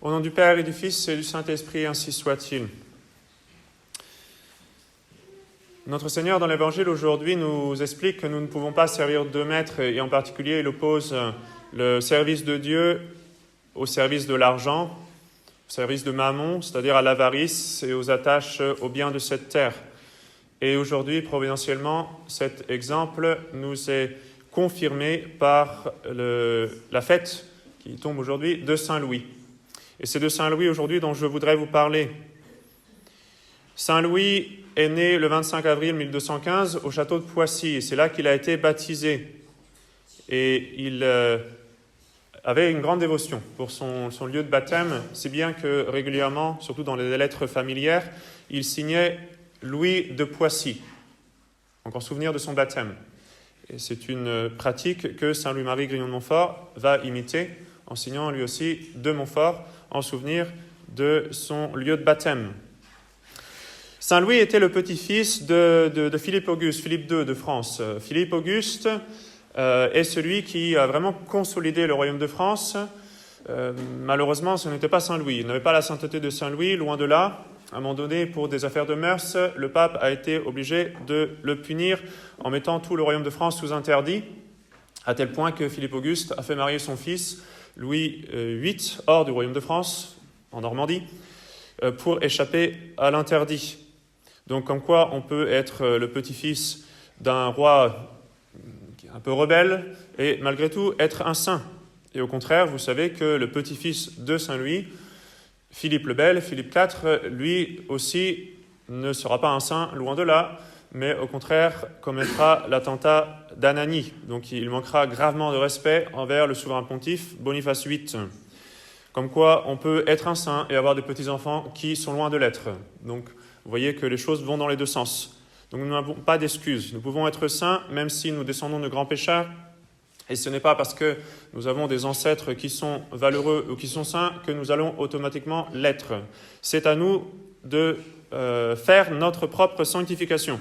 Au nom du Père et du Fils et du Saint-Esprit, ainsi soit-il. Notre Seigneur, dans l'Évangile aujourd'hui, nous explique que nous ne pouvons pas servir deux maîtres, et en particulier, il oppose le service de Dieu au service de l'argent, au service de Mammon, c'est-à-dire à l'avarice et aux attaches aux biens de cette terre. Et aujourd'hui, providentiellement, cet exemple nous est confirmé par la fête qui tombe aujourd'hui de Saint-Louis. Et c'est de Saint-Louis aujourd'hui dont je voudrais vous parler. Saint-Louis est né le 25 avril 1215 au château de Poissy, et c'est là qu'il a été baptisé. Et il avait une grande dévotion pour son lieu de baptême, si bien que régulièrement, surtout dans les lettres familières, il signait Louis de Poissy, donc en souvenir de son baptême. Et c'est une pratique que Saint Louis-Marie Grignon de Montfort va imiter, en signant lui aussi de Montfort, en souvenir de son lieu de baptême. Saint Louis était le petit-fils de Philippe Auguste, Philippe II de France. Philippe Auguste est celui qui a vraiment consolidé le royaume de France. Malheureusement, ce n'était pas Saint Louis. Il n'avait pas la sainteté de Saint Louis, loin de là. À un moment donné, pour des affaires de mœurs, le pape a été obligé de le punir en mettant tout le royaume de France sous interdit, à tel point que Philippe Auguste a fait marier son fils Louis VIII, hors du royaume de France, en Normandie, pour échapper à l'interdit. Donc, comme quoi on peut être le petit-fils d'un roi un peu rebelle et malgré tout être un saint. Et au contraire, vous savez que le petit-fils de Saint-Louis, Philippe le Bel, Philippe IV, lui aussi ne sera pas un saint, loin de là, mais au contraire commettra l'attentat d'Ananie. Donc il manquera gravement de respect envers le souverain pontife Boniface VIII. Comme quoi on peut être un saint et avoir des petits-enfants qui sont loin de l'être. Donc vous voyez que les choses vont dans les deux sens. Donc nous n'avons pas d'excuses. Nous pouvons être saints même si nous descendons de grands pécheurs. Et ce n'est pas parce que nous avons des ancêtres qui sont valeureux ou qui sont saints que nous allons automatiquement l'être. C'est à nous de faire notre propre sanctification.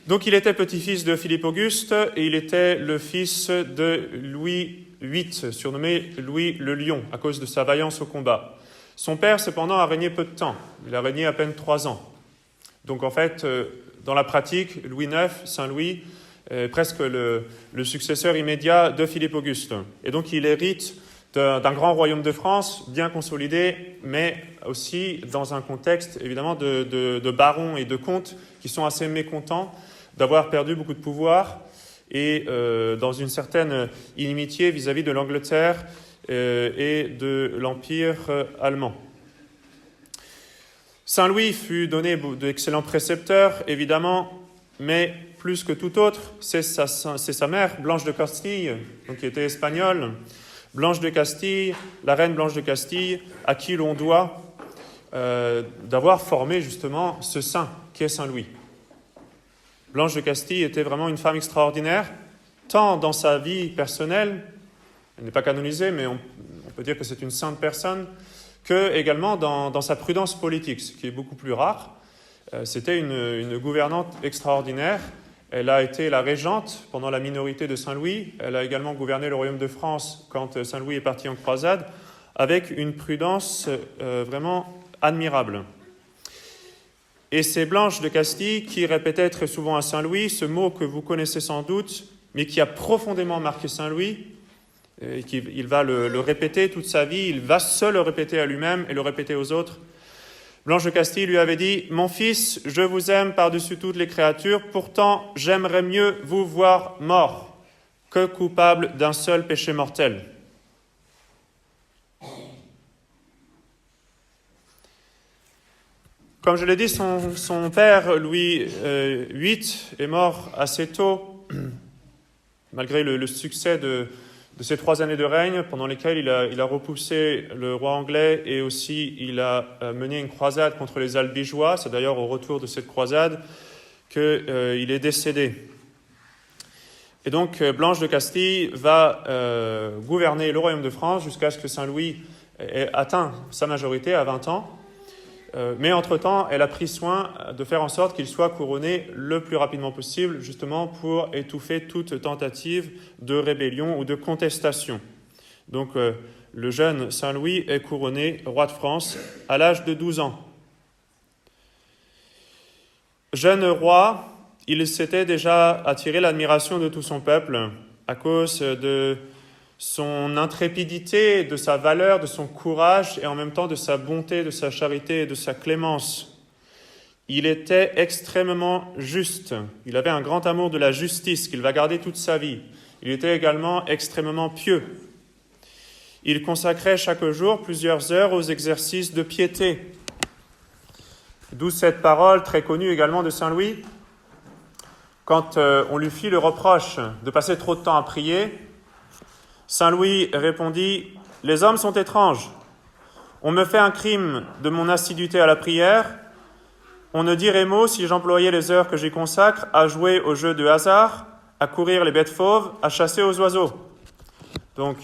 Donc il était petit-fils de Philippe Auguste et il était le fils de Louis VIII, surnommé Louis le Lion, à cause de sa vaillance au combat. Son père, cependant, a régné peu de temps. Il a régné à peine 3 ans. Donc en fait, dans la pratique, Louis IX, Saint-Louis, est presque le successeur immédiat de Philippe Auguste. Et donc il hérite d'un grand royaume de France, bien consolidé, mais aussi dans un contexte évidemment de barons et de comtes qui sont assez mécontents d'avoir perdu beaucoup de pouvoir et dans une certaine inimitié vis-à-vis de l'Angleterre et de l'Empire allemand. Saint Louis fut donné d'excellents précepteurs, évidemment, mais plus que tout autre, c'est sa mère, Blanche de Castille, donc qui était espagnole, Blanche de Castille, la reine Blanche de Castille, à qui l'on doit d'avoir formé justement ce saint qui est Saint Louis. Blanche de Castille était vraiment une femme extraordinaire, tant dans sa vie personnelle, elle n'est pas canonisée, mais on peut dire que c'est une sainte personne, que également dans sa prudence politique, ce qui est beaucoup plus rare. C'était une gouvernante extraordinaire. Elle a été la régente pendant la minorité de Saint-Louis. Elle a également gouverné le royaume de France quand Saint-Louis est parti en croisade, avec une prudence vraiment admirable. Et c'est Blanche de Castille qui répétait très souvent à Saint-Louis ce mot que vous connaissez sans doute, mais qui a profondément marqué Saint-Louis, et il va le répéter toute sa vie, il va se le répéter à lui-même et le répéter aux autres. Blanche de Castille lui avait dit « Mon fils, je vous aime par-dessus toutes les créatures, pourtant j'aimerais mieux vous voir mort que coupable d'un seul péché mortel. » Comme je l'ai dit, son père, Louis VIII, est mort assez tôt, malgré le succès de ces 3 années de règne, pendant lesquelles il a repoussé le roi anglais et aussi il a mené une croisade contre les Albigeois. C'est d'ailleurs au retour de cette croisade qu'il est décédé. Et donc Blanche de Castille va gouverner le royaume de France jusqu'à ce que Saint-Louis ait atteint sa majorité à 20 ans. Mais entre-temps, elle a pris soin de faire en sorte qu'il soit couronné le plus rapidement possible, justement pour étouffer toute tentative de rébellion ou de contestation. Donc le jeune Saint Louis est couronné roi de France à l'âge de 12 ans. Jeune roi, il s'était déjà attiré l'admiration de tout son peuple à cause de son intrépidité, de sa valeur, de son courage et en même temps de sa bonté, de sa charité et de sa clémence. Il était extrêmement juste. Il avait un grand amour de la justice qu'il va garder toute sa vie. Il était également extrêmement pieux. Il consacrait chaque jour plusieurs heures aux exercices de piété. D'où cette parole très connue également de Saint Louis. Quand on lui fit le reproche de passer trop de temps à prier, Saint Louis répondit « Les hommes sont étranges. On me fait un crime de mon assiduité à la prière. On ne dirait mot si j'employais les heures que j'y consacre à jouer aux jeux de hasard, à courir les bêtes fauves, à chasser aux oiseaux. » Donc,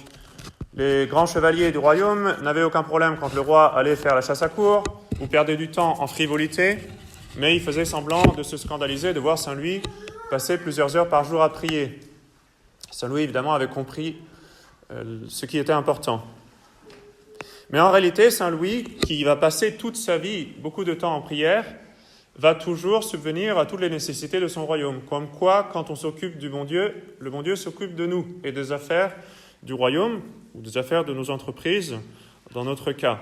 les grands chevaliers du royaume n'avaient aucun problème quand le roi allait faire la chasse à courre ou perdait du temps en frivolité, mais ils faisaient semblant de se scandaliser de voir Saint Louis passer plusieurs heures par jour à prier. Saint Louis, évidemment, avait compris ce qui était important. Mais en réalité, Saint Louis, qui va passer toute sa vie, beaucoup de temps en prière, va toujours subvenir à toutes les nécessités de son royaume. Comme quoi, quand on s'occupe du bon Dieu, le bon Dieu s'occupe de nous et des affaires du royaume ou des affaires de nos entreprises, dans notre cas.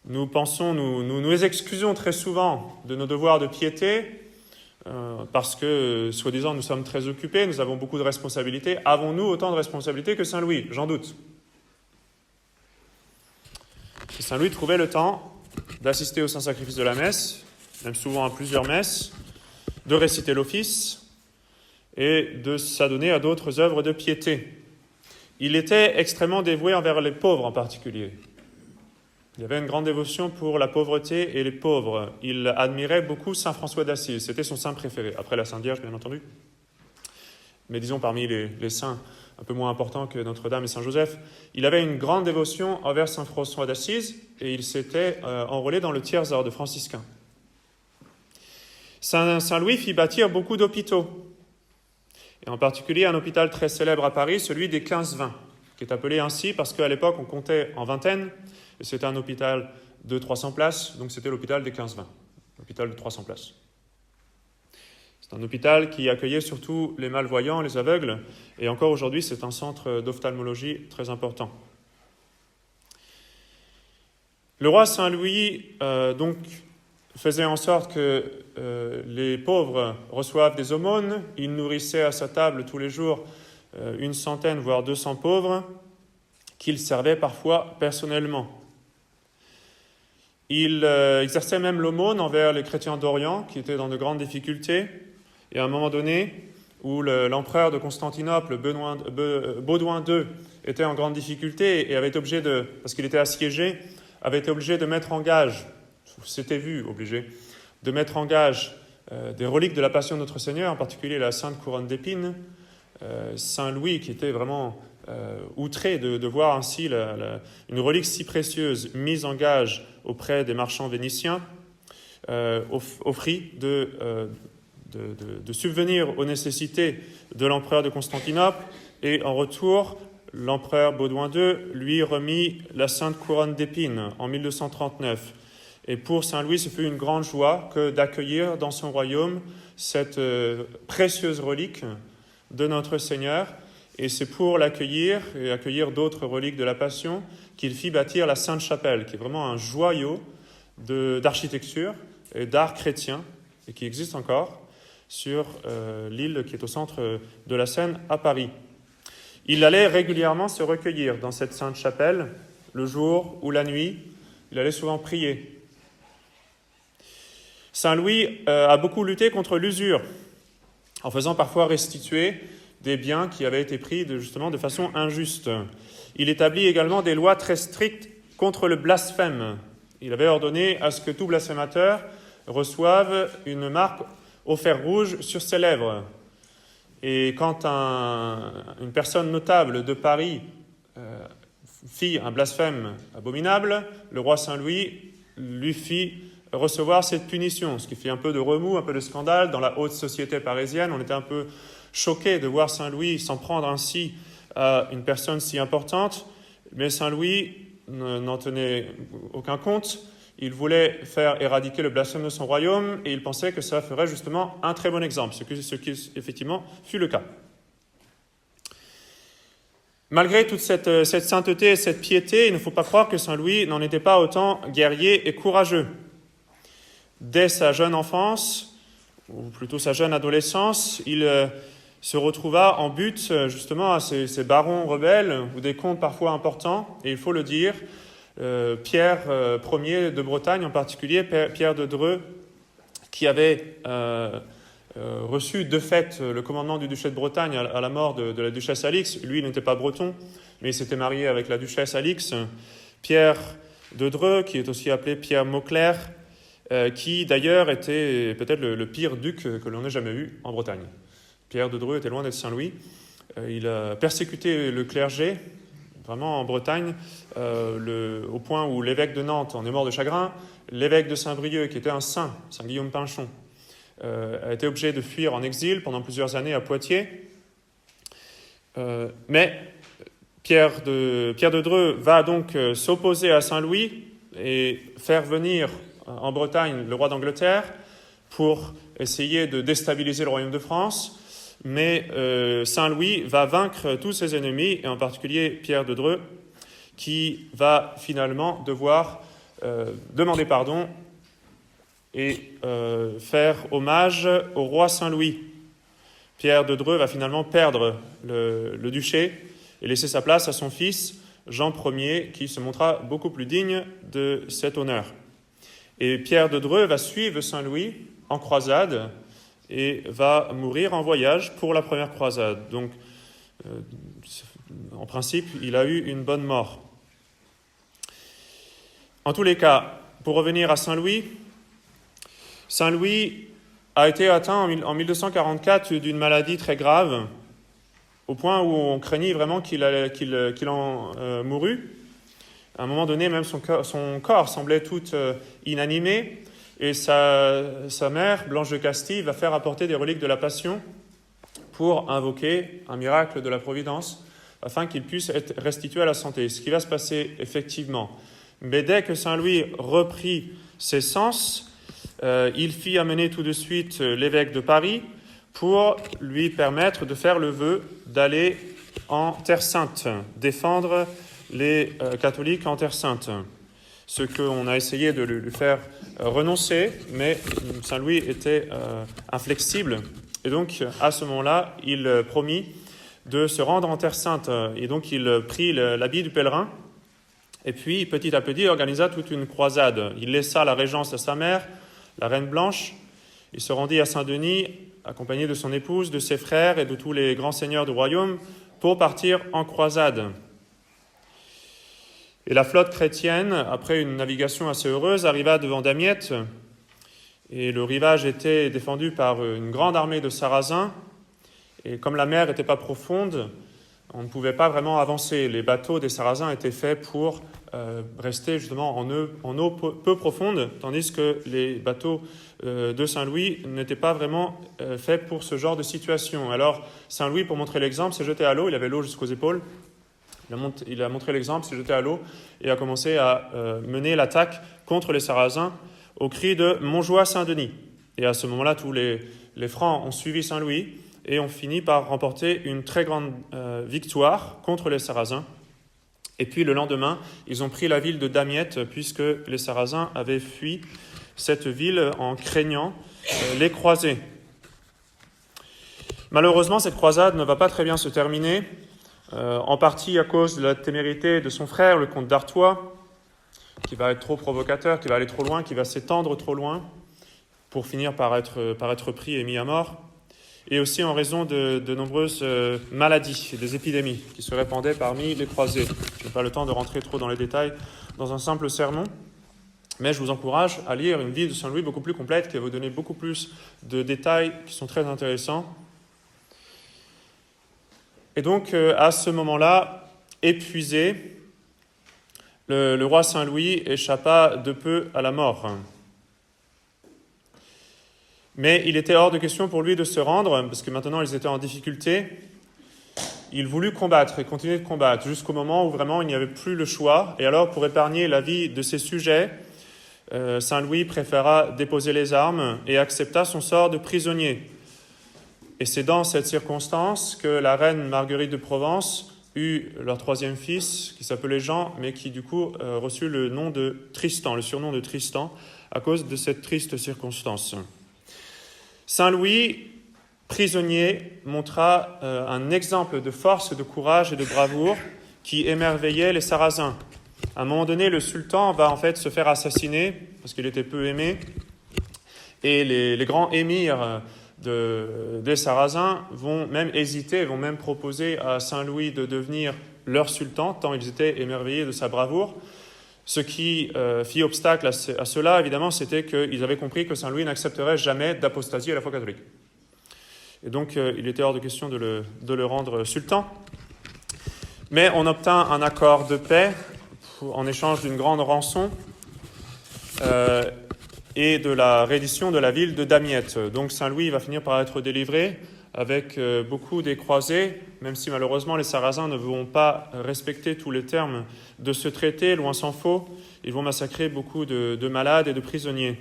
Nous nous excusons très souvent de nos devoirs de piété parce que, soi-disant, nous sommes très occupés, nous avons beaucoup de responsabilités. Avons-nous autant de responsabilités que Saint Louis ? J'en doute. Et Saint Louis trouvait le temps d'assister au Saint-Sacrifice de la messe, même souvent à plusieurs messes, de réciter l'office et de s'adonner à d'autres œuvres de piété. Il était extrêmement dévoué envers les pauvres en particulier. Il avait une grande dévotion pour la pauvreté et les pauvres. Il admirait beaucoup Saint François d'Assise. C'était son saint préféré, après la Sainte Vierge, bien entendu. Mais disons, parmi les saints un peu moins importants que Notre-Dame et Saint-Joseph, il avait une grande dévotion envers Saint François d'Assise et il s'était enrôlé dans le tiers ordre franciscain. Saint Louis fit bâtir beaucoup d'hôpitaux, et en particulier un hôpital très célèbre à Paris, celui des 15-20, qui est appelé ainsi parce qu'à l'époque on comptait en vingtaine, et c'était un hôpital de 300 places, donc c'était l'hôpital des 15-20, l'hôpital de 300 places. C'est un hôpital qui accueillait surtout les malvoyants, les aveugles, et encore aujourd'hui c'est un centre d'ophtalmologie très important. Le roi Saint Louis donc faisait en sorte que les pauvres reçoivent des aumônes. Il nourrissait à sa table tous les jours une centaine, voire 200 pauvres, qu'il servait parfois personnellement. Il exerçait même l'aumône envers les chrétiens d'Orient, qui étaient dans de grandes difficultés. Et à un moment donné, où l'empereur de Constantinople, Baudouin II, était en grande difficulté et avait été obligé parce qu'il était assiégé, avait été obligé de mettre en gage, de mettre en gage des reliques de la Passion de notre Seigneur, en particulier la Sainte Couronne d'Épines. Saint Louis, qui était vraiment outré de voir ainsi une relique si précieuse mise en gage auprès des marchands vénitiens, offrit de subvenir aux nécessités de l'empereur de Constantinople, et en retour, l'empereur Baudouin II lui remit la Sainte Couronne d'Épines en 1239. Et pour Saint Louis, ce fut une grande joie que d'accueillir dans son royaume cette précieuse relique de notre Seigneur. Et c'est pour l'accueillir et accueillir d'autres reliques de la Passion qu'il fit bâtir la Sainte-Chapelle, qui est vraiment un joyau d'architecture et d'art chrétien, et qui existe encore sur l'île qui est au centre de la Seine à Paris. Il allait régulièrement se recueillir dans cette Sainte-Chapelle, le jour ou la nuit. Il allait souvent prier. Saint Louis a beaucoup lutté contre l'usure, en faisant parfois restituer des biens qui avaient été pris justement de façon injuste. Il établit également des lois très strictes contre le blasphème. Il avait ordonné à ce que tout blasphémateur reçoive une marque au fer rouge sur ses lèvres. Et quand une personne notable de Paris fit un blasphème abominable, le roi Saint Louis lui fit recevoir cette punition, ce qui fit un peu de remous, un peu de scandale dans la haute société parisienne. On était un peu choqués de voir Saint Louis s'en prendre ainsi à une personne si importante, Mais Saint Louis n'en tenait aucun compte. Il voulait faire éradiquer le blasphème de son royaume et il pensait que ça ferait justement un très bon exemple, ce qui effectivement fut le cas. Malgré toute cette sainteté et cette piété, il ne faut pas croire que Saint Louis n'en était pas autant guerrier et courageux. Dès sa jeune enfance, ou plutôt sa jeune adolescence, il se retrouva en butte justement à ces barons rebelles ou des comtes parfois importants, et il faut le dire, Pierre Ier de Bretagne en particulier, Pierre de Dreux, qui avait reçu de fait le commandement du duché de Bretagne à la mort de la duchesse Alix. Lui, il n'était pas breton, mais il s'était marié avec la duchesse Alix. Pierre de Dreux, qui est aussi appelé Pierre Mauclerc, qui d'ailleurs était peut-être le pire duc que l'on ait jamais eu en Bretagne. Pierre de Dreux était loin d'être Saint-Louis. Il a persécuté le clergé, vraiment en Bretagne, au point où l'évêque de Nantes en est mort de chagrin. L'évêque de Saint-Brieuc, qui était un saint, Saint Guillaume Pinchon, a été obligé de fuir en exil pendant plusieurs années à Poitiers. Mais Pierre de Dreux va donc s'opposer à Saint-Louis et faire venir en Bretagne le roi d'Angleterre pour essayer de déstabiliser le royaume de France. Mais Saint-Louis va vaincre tous ses ennemis, et en particulier Pierre de Dreux, qui va finalement devoir demander pardon et faire hommage au roi Saint-Louis. Pierre de Dreux va finalement perdre le duché et laisser sa place à son fils Jean Ier, qui se montra beaucoup plus digne de cet honneur. Et Pierre de Dreux va suivre Saint-Louis en croisade et va mourir en voyage pour la première croisade. Donc, en principe, il a eu une bonne mort. En tous les cas, pour revenir à Saint-Louis, Saint-Louis a été atteint en 1244 d'une maladie très grave, au point où on craignit vraiment qu'il en mourût. À un moment donné, même son corps semblait tout inanimé, et sa mère, Blanche de Castille, va faire apporter des reliques de la Passion pour invoquer un miracle de la Providence, afin qu'il puisse être restitué à la santé. Ce qui va se passer effectivement. Mais dès que Saint Louis reprit ses sens, il fit amener tout de suite l'évêque de Paris pour lui permettre de faire le vœu d'aller en Terre Sainte, défendre les catholiques en Terre Sainte. Ce qu'on a essayé de lui faire renoncer, mais Saint Louis était inflexible. Et donc, à ce moment-là, il promit de se rendre en Terre Sainte. Et donc, il prit l'habit du pèlerin. Et puis, petit à petit, il organisa toute une croisade. Il laissa la régence à sa mère, la Reine Blanche. Il se rendit à Saint-Denis, accompagné de son épouse, de ses frères et de tous les grands seigneurs du royaume, pour partir en croisade. Et la flotte chrétienne, après une navigation assez heureuse, arriva devant Damiette. Et le rivage était défendu par une grande armée de Sarrasins. Et comme la mer n'était pas profonde, on ne pouvait pas vraiment avancer. Les bateaux des Sarrasins étaient faits pour rester justement en eau peu profonde, tandis que les bateaux de Saint-Louis n'étaient pas vraiment faits pour ce genre de situation. Alors Saint-Louis, pour montrer l'exemple, s'est jeté à l'eau. Il avait l'eau jusqu'aux épaules. Il a montré l'exemple, s'est jeté à l'eau et a commencé à mener l'attaque contre les Sarrasins au cri de « Montjoie Saint-Denis ». Et à ce moment-là, tous les Francs ont suivi Saint-Louis et ont fini par remporter une très grande victoire contre les Sarrasins. Et puis le lendemain, ils ont pris la ville de Damiette, puisque les Sarrasins avaient fui cette ville en craignant les croisés. Malheureusement, cette croisade ne va pas très bien se terminer, en partie à cause de la témérité de son frère, le comte d'Artois, qui va être trop provocateur, qui va aller trop loin, qui va s'étendre trop loin, pour finir par être pris et mis à mort. Et aussi en raison de nombreuses maladies et des épidémies qui se répandaient parmi les croisés. Je n'ai pas le temps de rentrer trop dans les détails dans un simple sermon, mais je vous encourage à lire une vie de Saint Louis beaucoup plus complète, qui va vous donner beaucoup plus de détails qui sont très intéressants. Et donc, à ce moment-là, épuisé, le roi Saint-Louis échappa de peu à la mort. Mais il était hors de question pour lui de se rendre, parce que maintenant ils étaient en difficulté. il voulut combattre et continuer de combattre jusqu'au moment où vraiment il n'y avait plus le choix. Et alors, pour épargner la vie de ses sujets, Saint Louis préféra déposer les armes et accepta son sort de prisonnier. Et c'est dans cette circonstance que la reine Marguerite de Provence eut leur troisième fils, qui s'appelait Jean, mais qui du coup reçut le nom de Tristan, le surnom de Tristan, à cause de cette triste circonstance. Saint Louis, prisonnier, montra un exemple de force, de courage et de bravoure qui émerveillait les Sarrasins. À un moment donné, le sultan va en fait se faire assassiner parce qu'il était peu aimé, et les grands émirs des Sarrasins vont même hésiter, vont même proposer à Saint Louis de devenir leur sultan, tant ils étaient émerveillés de sa bravoure. Ce qui fit obstacle à cela, évidemment, c'était qu'ils avaient compris que Saint Louis n'accepterait jamais d'apostasie à la foi catholique. Et donc, il était hors de question de le rendre sultan. Mais on obtint un accord de paix en échange d'une grande rançon et de la reddition de la ville de Damiette. Donc Saint Louis va finir par être délivré avec beaucoup des croisés, même si malheureusement les Sarrasins ne vont pas respecter tous les termes de ce traité, loin s'en faut. Ils vont massacrer beaucoup de malades et de prisonniers.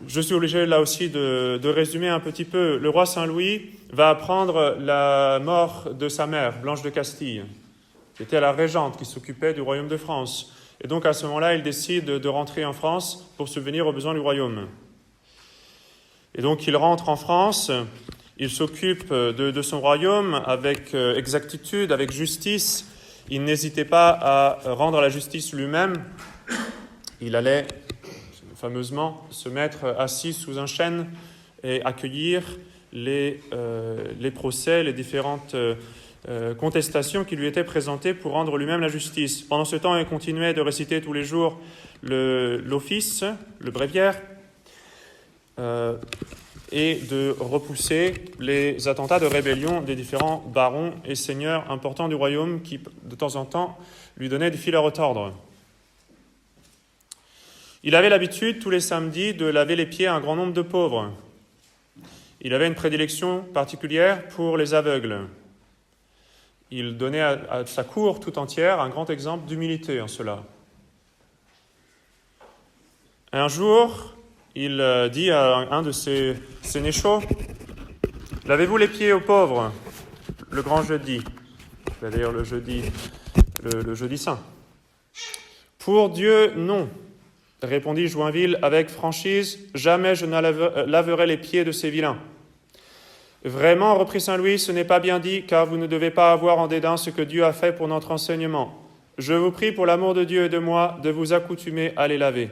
Je suis obligé là aussi de résumer un petit peu. Le roi Saint-Louis va apprendre la mort de sa mère, Blanche de Castille, qui était la régente, qui s'occupait du royaume de France. Et donc à ce moment-là, il décide de rentrer en France pour subvenir aux besoins du royaume. Et donc il rentre en France, il s'occupe de son royaume avec exactitude, avec justice. Il n'hésitait pas à rendre la justice lui-même. Il allait fameusement se mettre assis sous un chêne et accueillir les procès, les différentes contestations qui lui étaient présentées pour rendre lui-même la justice. Pendant ce temps, il continuait de réciter tous les jours l'office, le bréviaire, et de repousser les attentats de rébellion des différents barons et seigneurs importants du royaume qui, de temps en temps, lui donnaient du fil à retordre. Il avait l'habitude, tous les samedis, de laver les pieds à un grand nombre de pauvres. Il avait une prédilection particulière pour les aveugles. Il donnait à sa cour tout entière un grand exemple d'humilité en cela. Un jour, il dit à un de ses sénéchaux, « Lavez-vous les pieds aux pauvres le grand jeudi », c'est-à-dire le jeudi saint. « Pour Dieu, non », répondit Joinville avec franchise, « Jamais je ne laverai les pieds de ces vilains. » Vraiment, reprit Saint-Louis, ce n'est pas bien dit, car vous ne devez pas avoir en dédain ce que Dieu a fait pour notre enseignement. Je vous prie, pour l'amour de Dieu et de moi, de vous accoutumer à les laver.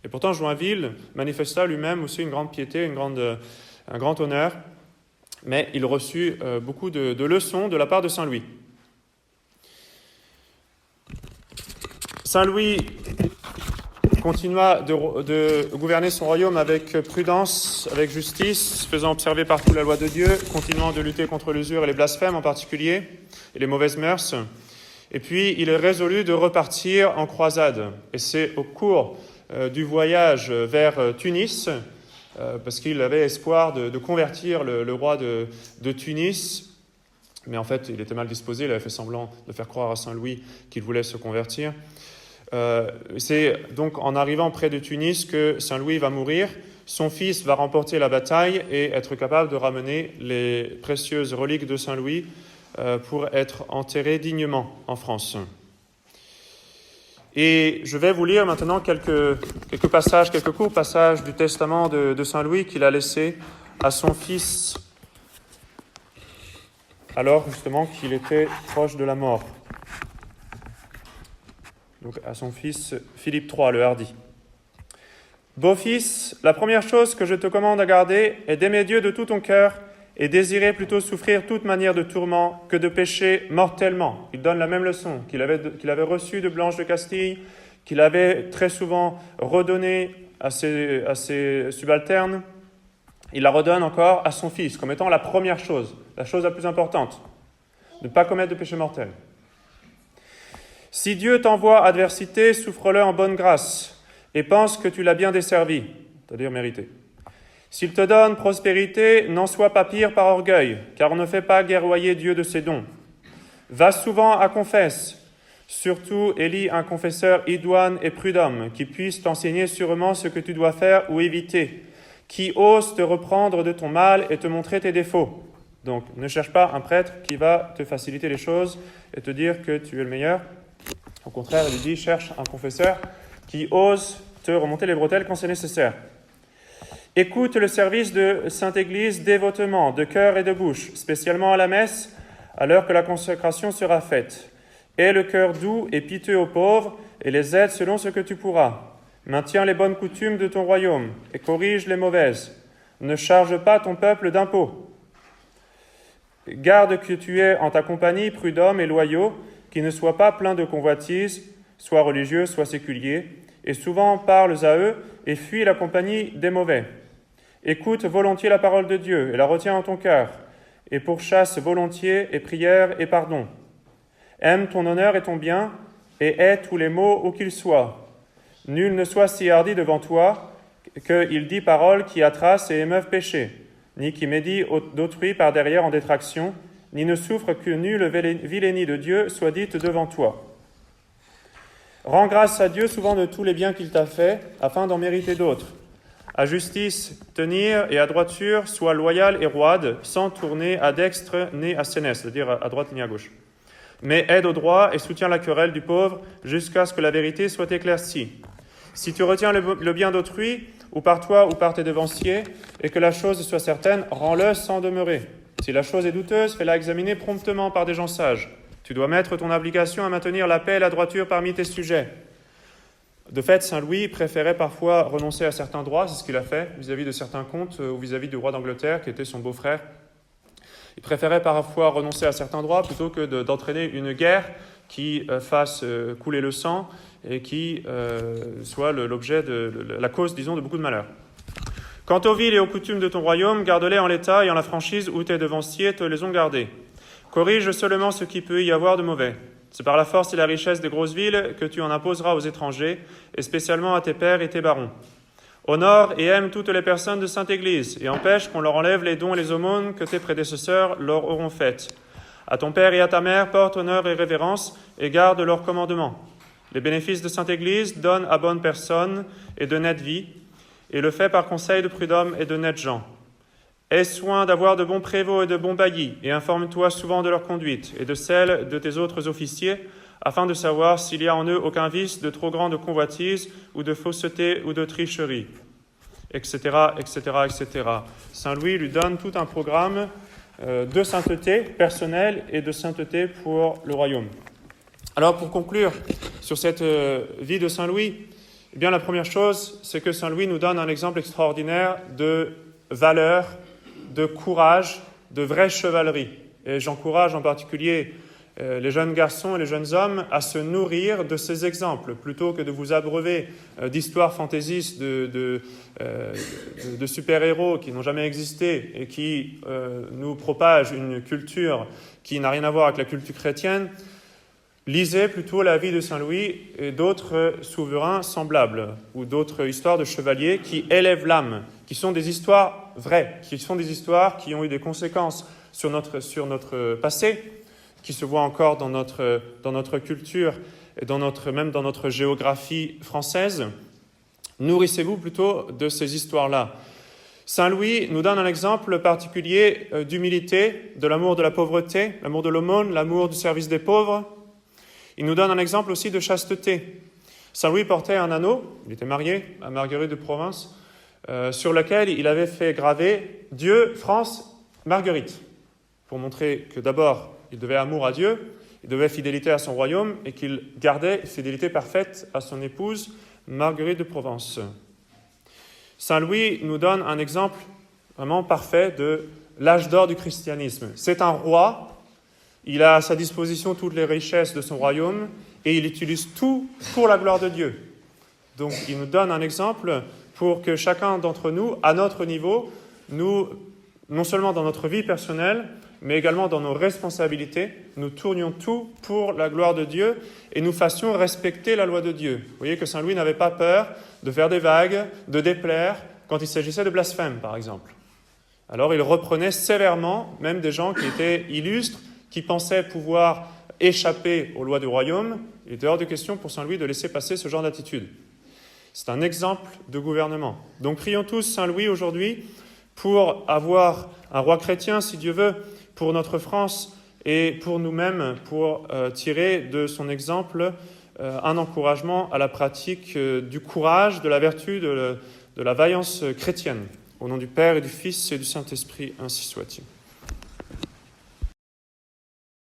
Et pourtant, Joinville manifesta lui-même aussi une grande piété, un grand honneur, mais il reçut beaucoup de leçons de la part de Saint-Louis. Saint-Louis continua de gouverner son royaume avec prudence, avec justice, faisant observer partout la loi de Dieu, continuant de lutter contre l'usure et les blasphèmes en particulier, et les mauvaises mœurs. Et puis, il est résolu de repartir en croisade. Et c'est au cours du voyage vers Tunis, parce qu'il avait espoir de convertir le roi de Tunis, mais en fait, il était mal disposé, il avait fait semblant de faire croire à Saint-Louis qu'il voulait se convertir. C'est donc en arrivant près de Tunis que Saint-Louis va mourir. Son fils va remporter la bataille et être capable de ramener les précieuses reliques de Saint-Louis pour être enterré dignement en France. Et je vais vous lire maintenant quelques courts passages du testament de Saint-Louis qu'il a laissé à son fils, alors justement qu'il était proche de la mort. Donc à son fils Philippe III, le hardi. « Beau-fils, la première chose que je te commande à garder est d'aimer Dieu de tout ton cœur et désirer plutôt souffrir toute manière de tourment que de pécher mortellement. » Il donne la même leçon qu'il avait reçue de Blanche de Castille, qu'il avait très souvent redonnée à ses subalternes. Il la redonne encore à son fils comme étant la première chose, la chose la plus importante, de ne pas commettre de péché mortel. Si Dieu t'envoie adversité, souffre-le en bonne grâce et pense que tu l'as bien desservi, c'est-à-dire mérité. S'il te donne prospérité, n'en sois pas pire par orgueil, car on ne fait pas guerroyer Dieu de ses dons. Va souvent à confesse, surtout élis un confesseur idoine et prud'homme, qui puisse t'enseigner sûrement ce que tu dois faire ou éviter, qui ose te reprendre de ton mal et te montrer tes défauts. Donc, ne cherche pas un prêtre qui va te faciliter les choses et te dire que tu es le meilleur. Au contraire, il dit, cherche un confesseur qui ose te remonter les bretelles quand c'est nécessaire. Écoute le service de Sainte Église dévotement, de cœur et de bouche, spécialement à la messe, à l'heure que la consécration sera faite. Aie le cœur doux et piteux aux pauvres, et les aide selon ce que tu pourras. Maintiens les bonnes coutumes de ton royaume, et corrige les mauvaises. Ne charge pas ton peuple d'impôts. Garde que tu aies en ta compagnie prud'hommes et loyaux, qui ne soient pas pleins de convoitises, soit religieux, soit séculiers, et souvent parles à eux, et fuis la compagnie des mauvais. Écoute volontiers la parole de Dieu, et la retiens en ton cœur, et pourchasse volontiers et prière et pardon. Aime ton honneur et ton bien, et hais tous les maux où qu'ils soient. Nul ne soit si hardi devant toi qu'il dit paroles qui attracent et émeuvent péché, ni qui médit d'autrui par derrière en détraction, ni ne souffre que nulle vilainie de Dieu soit dite devant toi. Rends grâce à Dieu souvent de tous les biens qu'il t'a fait, afin d'en mériter d'autres. À justice, tenir, et à droiture, sois loyal et roide, sans tourner à dextre ni à sénès, c'est-à-dire à droite ni à gauche. Mais aide au droit et soutiens la querelle du pauvre, jusqu'à ce que la vérité soit éclaircie. Si tu retiens le bien d'autrui, ou par toi ou par tes devanciers, et que la chose soit certaine, rends-le sans demeurer. Si la chose est douteuse, fais-la examiner promptement par des gens sages. Tu dois mettre ton application à maintenir la paix et la droiture parmi tes sujets. De fait, Saint Louis préférait parfois renoncer à certains droits, c'est ce qu'il a fait vis-à-vis de certains comtes ou vis-à-vis du roi d'Angleterre, qui était son beau-frère. Il préférait parfois renoncer à certains droits plutôt que d'entraîner une guerre qui fasse couler le sang et qui soit l'objet la cause, disons, de beaucoup de malheurs. Quant aux villes et aux coutumes de ton royaume, garde-les en l'état et en la franchise où tes devanciers te les ont gardées. Corrige seulement ce qui peut y avoir de mauvais. C'est par la force et la richesse des grosses villes que tu en imposeras aux étrangers, et spécialement à tes pairs et tes barons. Honore et aime toutes les personnes de Sainte Église, et empêche qu'on leur enlève les dons et les aumônes que tes prédécesseurs leur auront faites. À ton père et à ta mère, porte honneur et révérence, et garde leurs commandements. Les bénéfices de Sainte Église donnent à bonnes personnes et de nettes vies, et le fait par conseil de prud'hommes et de nettes gens. Aie soin d'avoir de bons prévôts et de bons baillis, et informe-toi souvent de leur conduite et de celle de tes autres officiers, afin de savoir s'il y a en eux aucun vice de trop grande convoitise ou de fausseté ou de tricherie, etc., etc., etc. Saint Louis lui donne tout un programme de sainteté personnelle et de sainteté pour le royaume. Alors, pour conclure sur cette vie de Saint Louis, eh bien, la première chose, c'est que Saint Louis nous donne un exemple extraordinaire de valeur, de courage, de vraie chevalerie. Et j'encourage en particulier les jeunes garçons et les jeunes hommes à se nourrir de ces exemples, plutôt que de vous abreuver d'histoires fantaisistes de super-héros qui n'ont jamais existé et qui nous propagent une culture qui n'a rien à voir avec la culture chrétienne. Lisez plutôt la vie de Saint Louis et d'autres souverains semblables, ou d'autres histoires de chevaliers qui élèvent l'âme, qui sont des histoires vraies, qui sont des histoires qui ont eu des conséquences sur notre passé, qui se voient encore dans notre culture et même dans notre géographie française. Nourrissez-vous plutôt de ces histoires-là. Saint Louis nous donne un exemple particulier d'humilité, de l'amour de la pauvreté, l'amour de l'aumône, l'amour du service des pauvres. Il nous donne un exemple aussi de chasteté. Saint Louis portait un anneau, il était marié à Marguerite de Provence, sur lequel il avait fait graver Dieu, France, Marguerite, pour montrer que d'abord, il devait amour à Dieu, il devait fidélité à son royaume et qu'il gardait fidélité parfaite à son épouse, Marguerite de Provence. Saint Louis nous donne un exemple vraiment parfait de l'âge d'or du christianisme. C'est un roi. Il a à sa disposition toutes les richesses de son royaume et il utilise tout pour la gloire de Dieu. Donc, il nous donne un exemple pour que chacun d'entre nous, à notre niveau, nous, non seulement dans notre vie personnelle, mais également dans nos responsabilités, nous tournions tout pour la gloire de Dieu et nous fassions respecter la loi de Dieu. Vous voyez que Saint Louis n'avait pas peur de faire des vagues, de déplaire quand il s'agissait de blasphème, par exemple. Alors il reprenait sévèrement même des gens qui étaient illustres, qui pensaient pouvoir échapper aux lois du royaume. Il était hors de question pour Saint Louis de laisser passer ce genre d'attitude. C'est un exemple de gouvernement. Donc prions tous Saint Louis aujourd'hui pour avoir un roi chrétien, si Dieu veut, pour notre France et pour nous-mêmes, pour tirer de son exemple un encouragement à la pratique du courage, de la vertu, de la vaillance chrétienne. Au nom du Père et du Fils et du Saint-Esprit, ainsi soit-il.